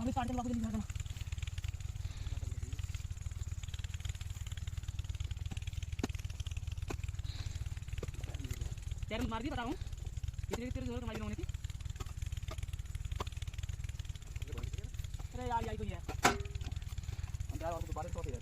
अभी काट दे बाबू जल्दी करना तेरे मार दी बताऊं कितने तेरे जोर कमाई होने थी अरे यार यही तो है हम यार और दोबारा तो है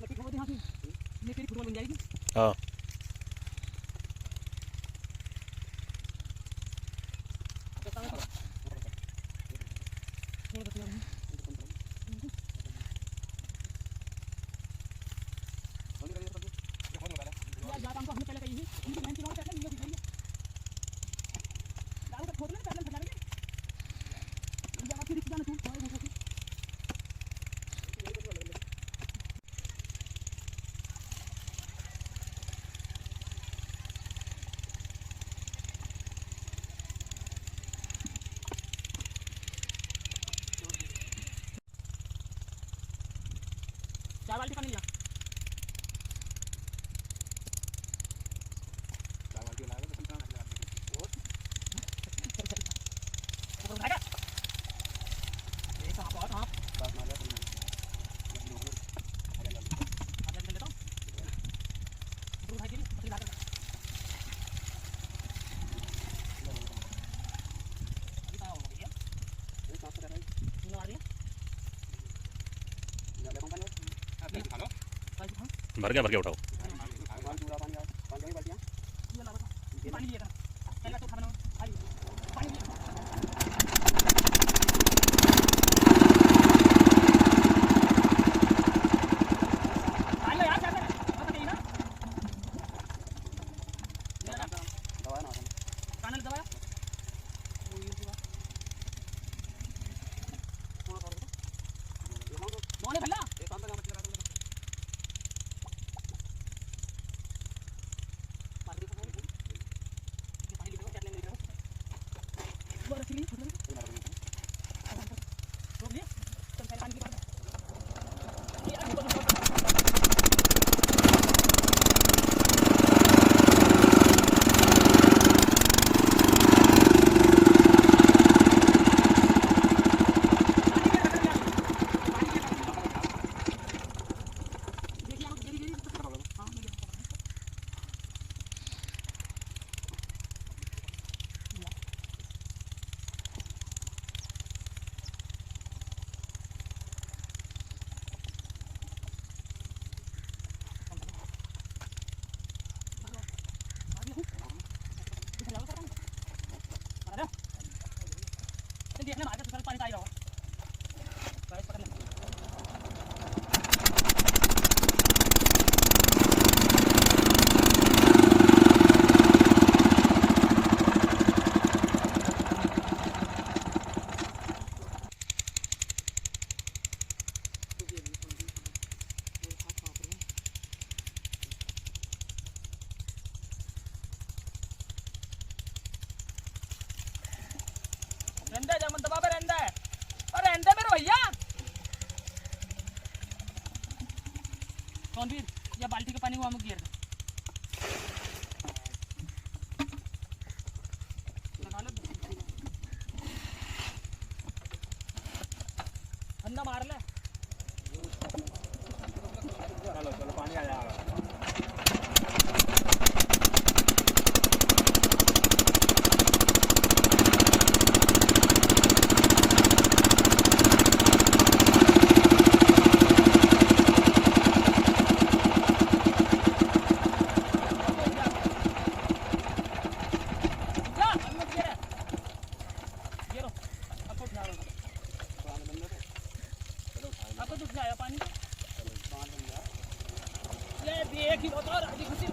ये तेरी फुटबॉल बन जाएगी हाँ चार बाल्टी पानी लिया चार बाल्टी ला के कितना लगा बहुत उठाएगा एक हां बहुत हां बात मार ले आजा ले लेता हूं उठा के पकड़ ला अभी कहां हो गया ये साफ कर रहा है नो आ रही है ले कंपनी भर गया उठाओ पानी लिया पहले तो खाना भाई पानी लिया पानी यार क्या कर बता देना दवा ना कानल दवा वो ये दवा थोड़ा और मोने भला एक काम का मत लगा देखने मार के पानी आई रहा गाइस पकड़ ले रंडे जमन दबा पे रंडे और रंडे मेरे भैया कौन भी या बाल्टी के पानी को हम गिर लगा लो ठंडा मार ले चलो चलो पानी आ जाएगा आपको दुख जाएगा पानी ये भी एक ही बहुत और आधी खुशी